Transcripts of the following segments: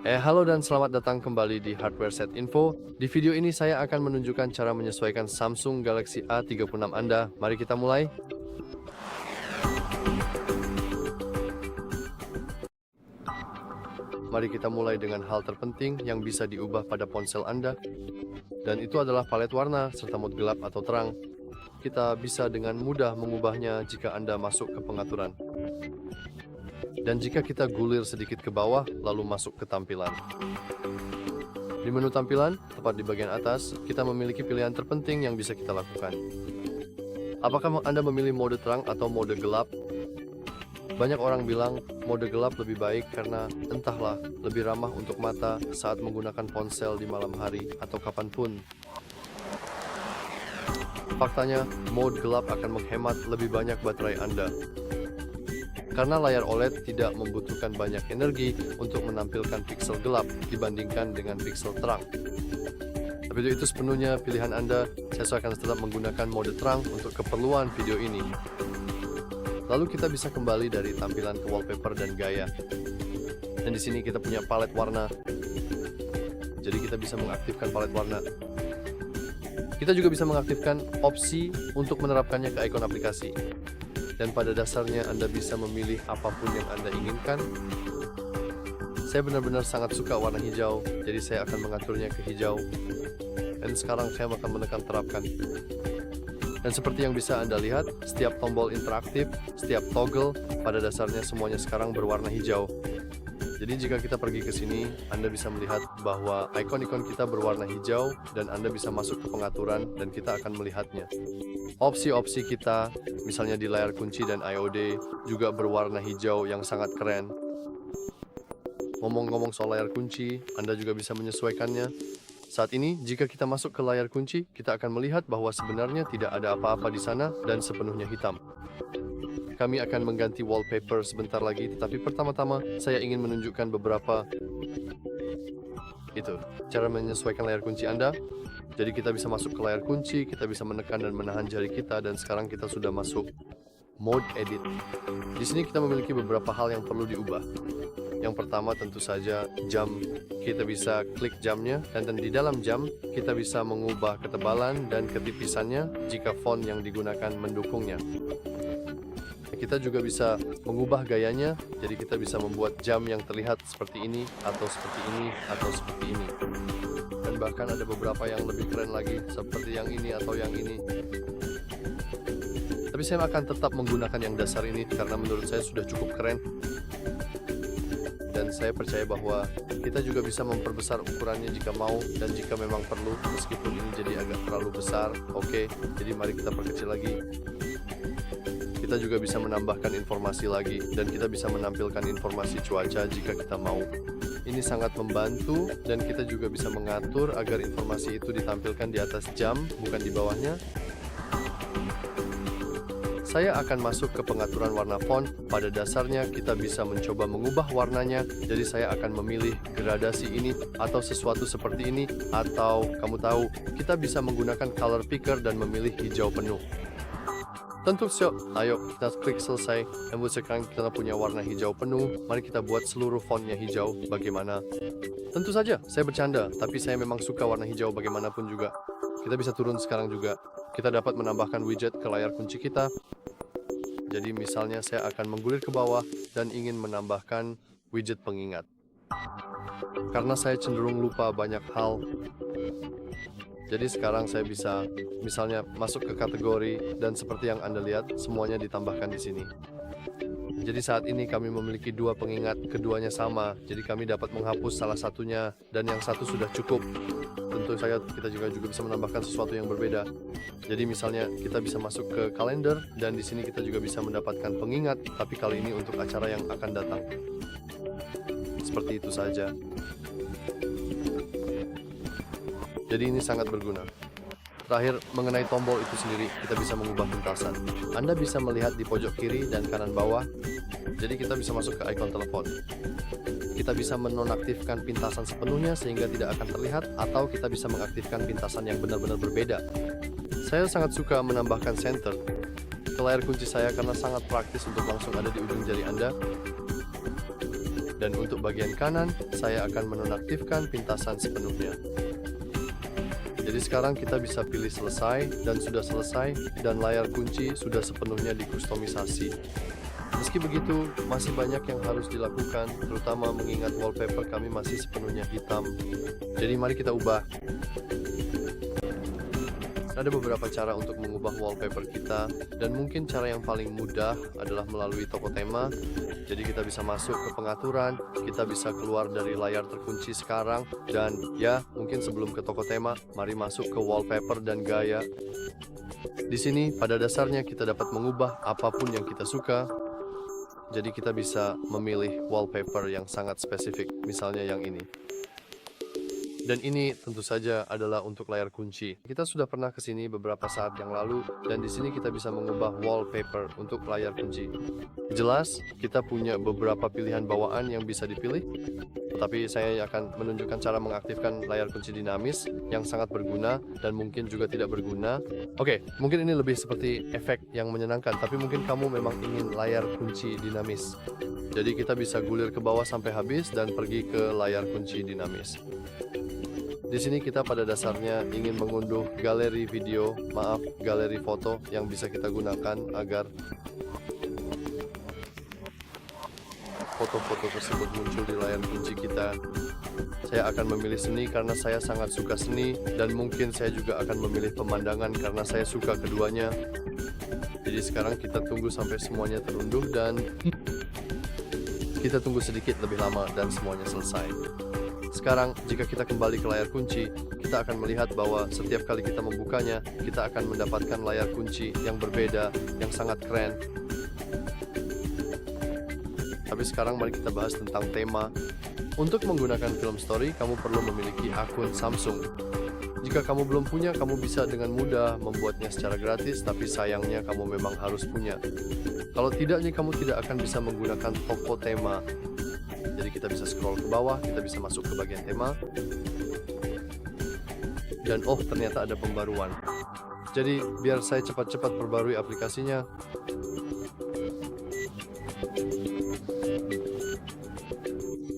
Halo dan selamat datang kembali di Hardware Set Info. Di video ini saya akan menunjukkan cara menyesuaikan Samsung Galaxy A36 Anda. Mari kita mulai. Mari kita mulai dengan hal terpenting yang bisa diubah pada ponsel Anda. Dan itu adalah palet warna serta mode gelap atau terang. Kita bisa dengan mudah mengubahnya jika Anda masuk ke pengaturan. Dan jika kita gulir sedikit ke bawah, lalu masuk ke tampilan. Di menu tampilan, tepat di bagian atas, kita memiliki pilihan terpenting yang bisa kita lakukan. Apakah Anda memilih mode terang atau mode gelap? Banyak orang bilang mode gelap lebih baik karena entahlah, lebih ramah untuk mata saat menggunakan ponsel di malam hari atau kapanpun. Faktanya, mode gelap akan menghemat lebih banyak baterai Anda. Karena layar OLED tidak membutuhkan banyak energi untuk menampilkan pixel gelap dibandingkan dengan pixel terang. Tapi itu sepenuhnya pilihan Anda, saya akan tetap menggunakan mode terang untuk keperluan video ini. Lalu kita bisa kembali dari tampilan ke wallpaper dan gaya. Dan di sini kita punya palet warna. Jadi kita bisa mengaktifkan palet warna. Kita juga bisa mengaktifkan opsi untuk menerapkannya ke ikon aplikasi. Dan pada dasarnya Anda bisa memilih apapun yang Anda inginkan. Saya benar-benar sangat suka warna hijau, jadi saya akan mengaturnya ke hijau. Dan sekarang saya akan menekan terapkan. Dan seperti yang bisa Anda lihat, setiap tombol interaktif, setiap toggle, pada dasarnya semuanya sekarang berwarna hijau. Jadi jika kita pergi ke sini, Anda bisa melihat bahwa ikon-ikon kita berwarna hijau dan Anda bisa masuk ke pengaturan dan kita akan melihatnya. Opsi-opsi kita, misalnya di layar kunci dan iOD, juga berwarna hijau yang sangat keren. Ngomong-ngomong soal layar kunci, Anda juga bisa menyesuaikannya. Saat ini, jika kita masuk ke layar kunci, kita akan melihat bahwa sebenarnya tidak ada apa-apa di sana dan sepenuhnya hitam. Kami akan mengganti wallpaper sebentar lagi, tetapi pertama-tama saya ingin menunjukkan beberapa cara menyesuaikan layar kunci Anda. Jadi kita bisa masuk ke layar kunci, kita bisa menekan dan menahan jari kita, dan sekarang kita sudah masuk mode edit. Di sini kita memiliki beberapa hal yang perlu diubah. Yang pertama tentu saja jam. Kita bisa klik jamnya, dan di dalam jam kita bisa mengubah ketebalan dan ketipisannya jika font yang digunakan mendukungnya. Kita juga bisa mengubah gayanya, jadi kita bisa membuat jam yang terlihat seperti ini, atau seperti ini, atau seperti ini. Dan bahkan ada beberapa yang lebih keren lagi, seperti yang ini atau yang ini. Tapi saya akan tetap menggunakan yang dasar ini, karena menurut saya sudah cukup keren. Dan saya percaya bahwa kita juga bisa memperbesar ukurannya jika mau, dan jika memang perlu, meskipun ini jadi agak terlalu besar. Oke, jadi mari kita perkecil lagi. Kita juga bisa menambahkan informasi lagi, dan kita bisa menampilkan informasi cuaca jika kita mau. Ini sangat membantu, dan kita juga bisa mengatur agar informasi itu ditampilkan di atas jam, bukan di bawahnya. Saya akan masuk ke pengaturan warna font. Pada dasarnya kita bisa mencoba mengubah warnanya, jadi saya akan memilih gradasi ini, atau sesuatu seperti ini, atau kamu tahu, kita bisa menggunakan color picker dan memilih hijau penuh. Tentu saja, ayo kita klik selesai, dan sekarang kita punya warna hijau penuh. Mari kita buat seluruh fontnya hijau, bagaimana? Tentu saja, saya bercanda, tapi saya memang suka warna hijau bagaimanapun juga. Kita bisa turun sekarang juga. Kita dapat menambahkan widget ke layar kunci kita. Jadi misalnya saya akan menggulir ke bawah dan ingin menambahkan widget pengingat. Karena saya cenderung lupa banyak hal, jadi sekarang saya bisa misalnya masuk ke kategori, dan seperti yang Anda lihat, semuanya ditambahkan di sini. Jadi saat ini kami memiliki dua pengingat, keduanya sama, jadi kami dapat menghapus salah satunya, dan yang satu sudah cukup. Tentu saja kita juga bisa menambahkan sesuatu yang berbeda. Jadi misalnya kita bisa masuk ke kalender, dan di sini kita juga bisa mendapatkan pengingat, tapi kali ini untuk acara yang akan datang. Seperti itu saja. Jadi ini sangat berguna. Terakhir, mengenai tombol itu sendiri, kita bisa mengubah pintasan. Anda bisa melihat di pojok kiri dan kanan bawah, jadi kita bisa masuk ke ikon telepon. Kita bisa menonaktifkan pintasan sepenuhnya sehingga tidak akan terlihat, atau kita bisa mengaktifkan pintasan yang benar-benar berbeda. Saya sangat suka menambahkan center ke layar kunci saya karena sangat praktis untuk langsung ada di ujung jari Anda. Dan Dan untuk bagian kanan, saya akan menonaktifkan pintasan sepenuhnya. Jadi sekarang kita bisa pilih selesai, dan sudah selesai, dan layar kunci sudah sepenuhnya dikustomisasi. Meski begitu, masih banyak yang harus dilakukan, terutama mengingat wallpaper kami masih sepenuhnya hitam. Jadi mari kita ubah. Ada beberapa cara untuk mengubah wallpaper kita, dan mungkin cara yang paling mudah adalah melalui toko tema. Jadi kita bisa masuk ke pengaturan, kita bisa keluar dari layar terkunci sekarang, dan ya, mungkin sebelum ke toko tema, mari masuk ke wallpaper dan gaya. Di sini, pada dasarnya kita dapat mengubah apapun yang kita suka. Jadi kita bisa memilih wallpaper yang sangat spesifik, misalnya yang ini. Dan ini tentu saja adalah untuk layar kunci. Kita sudah pernah ke sini beberapa saat yang lalu, dan di sini kita bisa mengubah wallpaper untuk layar kunci. Jelas, kita punya beberapa pilihan bawaan yang bisa dipilih, tetapi saya akan menunjukkan cara mengaktifkan layar kunci dinamis yang sangat berguna dan mungkin juga tidak berguna. Oke, mungkin ini lebih seperti efek yang menyenangkan, tapi mungkin kamu memang ingin layar kunci dinamis. Jadi kita bisa gulir ke bawah sampai habis dan pergi ke layar kunci dinamis. Di sini kita pada dasarnya ingin mengunduh galeri video, galeri foto yang bisa kita gunakan agar foto-foto tersebut muncul di layar kunci kita. Saya akan memilih seni karena saya sangat suka seni, dan mungkin saya juga akan memilih pemandangan karena saya suka keduanya. Jadi sekarang kita tunggu sampai semuanya terunduh dan kita tunggu sedikit lebih lama dan semuanya selesai. Sekarang, jika kita kembali ke layar kunci, kita akan melihat bahwa setiap kali kita membukanya, kita akan mendapatkan layar kunci yang berbeda, yang sangat keren. Tapi sekarang mari kita bahas tentang tema. Untuk menggunakan film story, kamu perlu memiliki akun Samsung. Jika kamu belum punya, kamu bisa dengan mudah membuatnya secara gratis, tapi sayangnya kamu memang harus punya. Kalau tidaknya, kamu tidak akan bisa menggunakan toko tema. Jadi kita bisa scroll ke bawah, kita bisa masuk ke bagian tema. Dan oh, ternyata ada pembaruan. Jadi biar saya cepat-cepat perbarui aplikasinya.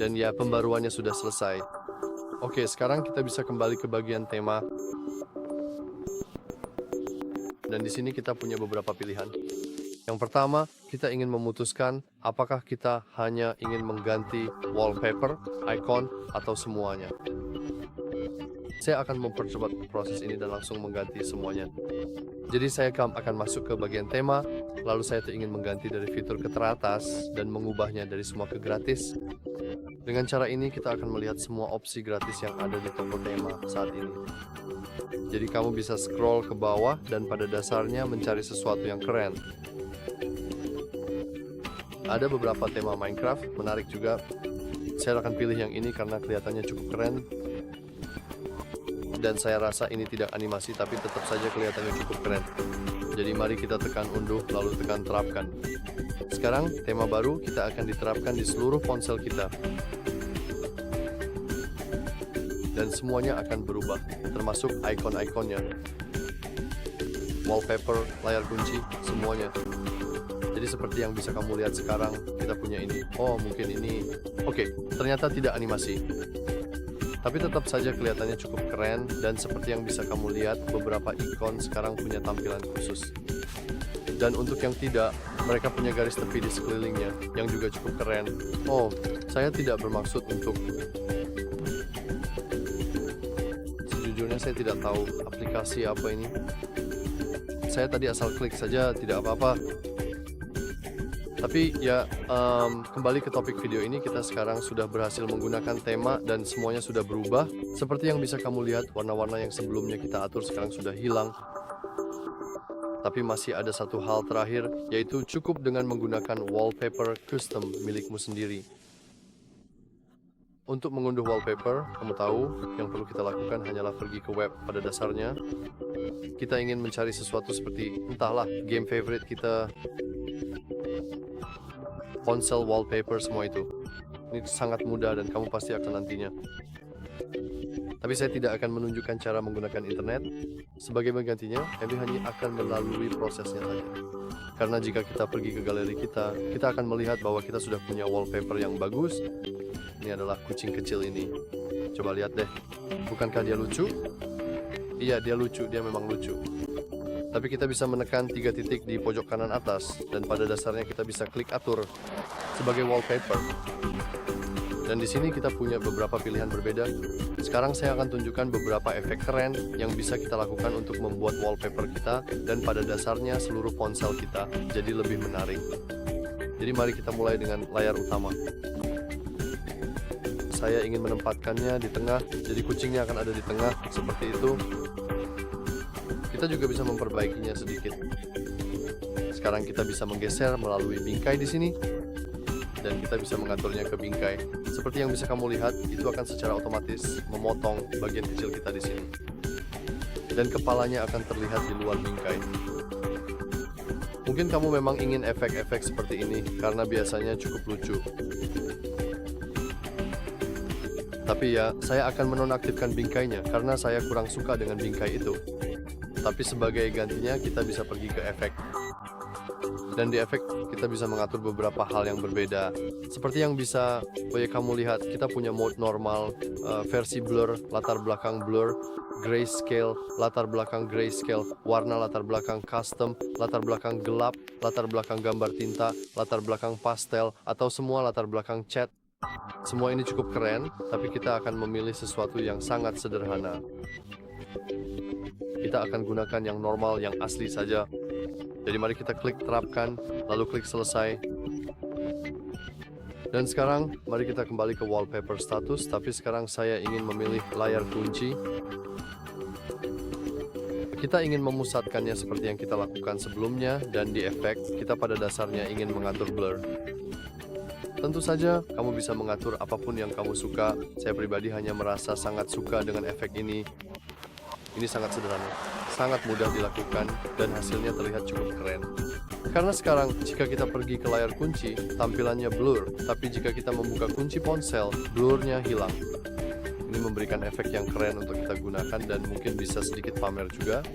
Dan ya, pembaruannya sudah selesai. Oke, sekarang kita bisa kembali ke bagian tema. Dan di sini kita punya beberapa pilihan. Yang pertama, kita ingin memutuskan apakah kita hanya ingin mengganti wallpaper, icon, atau semuanya. Saya akan mempercepat proses ini dan langsung mengganti semuanya. Jadi saya akan masuk ke bagian tema, lalu saya ingin mengganti dari fitur ke teratas dan mengubahnya dari semua ke gratis. Dengan cara ini kita akan melihat semua opsi gratis yang ada di toko tema saat ini. Jadi kamu bisa scroll ke bawah dan pada dasarnya mencari sesuatu yang keren. Ada beberapa tema Minecraft, menarik juga. Saya akan pilih yang ini karena kelihatannya cukup keren. Dan saya rasa ini tidak animasi, tapi tetap saja kelihatannya cukup keren. Jadi mari kita tekan unduh, lalu tekan terapkan. Sekarang, tema baru kita akan diterapkan di seluruh ponsel kita. Dan semuanya akan berubah, termasuk icon-iconnya. Wallpaper, layar kunci, semuanya. Jadi seperti yang bisa kamu lihat sekarang, kita punya ini. Oh, mungkin ini. Oke, ternyata tidak animasi. Tapi tetap saja kelihatannya cukup keren, dan seperti yang bisa kamu lihat, beberapa ikon sekarang punya tampilan khusus. Dan untuk yang tidak, mereka punya garis tepi di sekelilingnya, yang juga cukup keren. Oh, saya tidak bermaksud untuk... Sejujurnya saya tidak tahu aplikasi apa ini. Saya tadi asal klik saja, tidak apa-apa. Tapi ya, kembali ke topik video ini, kita sekarang sudah berhasil menggunakan tema dan semuanya sudah berubah. Seperti yang bisa kamu lihat, warna-warna yang sebelumnya kita atur sekarang sudah hilang. Tapi masih ada satu hal terakhir, yaitu cukup dengan menggunakan wallpaper custom milikmu sendiri. Untuk mengunduh wallpaper, kamu tahu, yang perlu kita lakukan hanyalah pergi ke web pada dasarnya. Kita ingin mencari sesuatu seperti, entahlah, game favorite kita, ponsel wallpaper, semua itu. Ini sangat mudah dan kamu pasti akan nantinya. Tapi saya tidak akan menunjukkan cara menggunakan internet. Sebagai penggantinya, kami hanya akan melalui prosesnya saja. Karena jika kita pergi ke galeri kita akan melihat bahwa kita sudah punya wallpaper yang bagus. Ini adalah kucing kecil ini. Coba lihat deh, bukankah dia lucu? Iya, dia lucu, dia memang lucu. Tapi kita bisa menekan 3 titik di pojok kanan atas, dan pada dasarnya kita bisa klik atur sebagai wallpaper. Dan di sini kita punya beberapa pilihan berbeda. Sekarang saya akan tunjukkan beberapa efek keren yang bisa kita lakukan untuk membuat wallpaper kita, dan pada dasarnya seluruh ponsel kita jadi lebih menarik. Jadi mari kita mulai dengan layar utama. Saya ingin menempatkannya di tengah, jadi kucingnya akan ada di tengah, seperti itu. Kita juga bisa memperbaikinya sedikit. Sekarang kita bisa menggeser melalui bingkai di sini, dan kita bisa mengaturnya ke bingkai. Seperti yang bisa kamu lihat, itu akan secara otomatis memotong bagian kecil kita di sini. Dan kepalanya akan terlihat di luar bingkai. Mungkin kamu memang ingin efek-efek seperti ini, karena biasanya cukup lucu. Tapi ya, saya akan menonaktifkan bingkainya, karena saya kurang suka dengan bingkai itu. Tapi sebagai gantinya, kita bisa pergi ke efek. Dan di efek, kita bisa mengatur beberapa hal yang berbeda. Seperti yang bisa kamu lihat, kita punya mode normal, versi blur, latar belakang blur, grayscale, latar belakang grayscale, warna latar belakang custom, latar belakang gelap, latar belakang gambar tinta, latar belakang pastel, atau semua latar belakang cat. Semua ini cukup keren, tapi kita akan memilih sesuatu yang sangat sederhana. Kita akan gunakan yang normal, yang asli saja. Jadi mari kita klik terapkan, lalu klik selesai. Dan sekarang mari kita kembali ke wallpaper status, tapi sekarang saya ingin memilih layar kunci. Kita ingin memusatkannya seperti yang kita lakukan sebelumnya, dan di efek kita pada dasarnya ingin mengatur blur. Tentu saja kamu bisa mengatur apapun yang kamu suka. Saya pribadi hanya merasa sangat suka dengan efek ini. Ini sangat sederhana, sangat mudah dilakukan, dan hasilnya terlihat cukup keren. Karena sekarang, jika kita pergi ke layar kunci, tampilannya blur, tapi jika kita membuka kunci ponsel, blurnya hilang. Ini memberikan efek yang keren untuk kita gunakan, dan mungkin bisa sedikit pamer juga.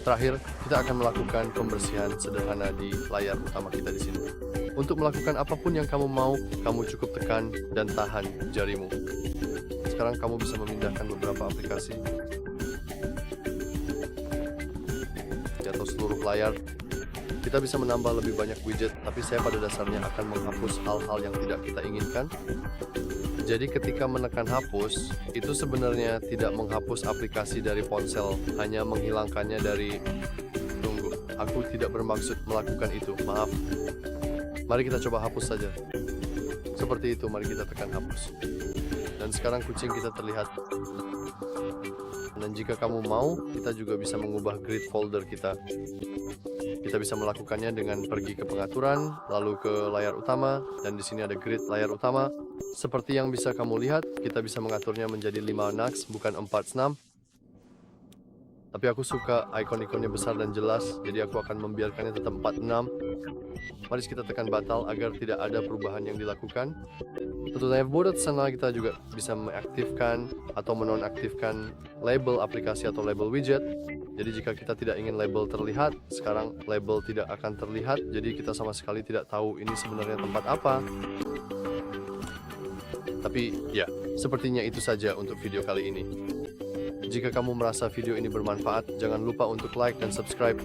Terakhir, kita akan melakukan pembersihan sederhana di layar utama kita di sini. Untuk melakukan apapun yang kamu mau, kamu cukup tekan dan tahan jarimu. Sekarang kamu bisa memindahkan beberapa aplikasi atau seluruh layar. Kita bisa menambah lebih banyak widget, tapi saya pada dasarnya akan menghapus hal-hal yang tidak kita inginkan. Jadi ketika menekan hapus, itu sebenarnya tidak menghapus aplikasi dari ponsel, hanya menghilangkannya dari... Tunggu, aku tidak bermaksud melakukan itu, maaf. Mari kita coba hapus saja. Seperti itu, mari kita tekan hapus. Dan sekarang kucing kita terlihat. Dan jika kamu mau, kita juga bisa mengubah grid folder kita. Kita bisa melakukannya dengan pergi ke pengaturan, lalu ke layar utama, dan di sini ada grid layar utama. Seperti yang bisa kamu lihat, kita bisa mengaturnya menjadi 5 nux, bukan 4 senam. Tapi aku suka ikon-ikonnya besar dan jelas, jadi aku akan membiarkannya tetap 4:6. Mari kita tekan batal agar tidak ada perubahan yang dilakukan. Tentu saja border sana kita juga bisa mengaktifkan atau menonaktifkan label aplikasi atau label widget. Jadi jika kita tidak ingin label terlihat, sekarang label tidak akan terlihat, jadi kita sama sekali tidak tahu ini sebenarnya tempat apa. Tapi ya, sepertinya itu saja untuk video kali ini. Jika kamu merasa video ini bermanfaat, jangan lupa untuk like dan subscribe.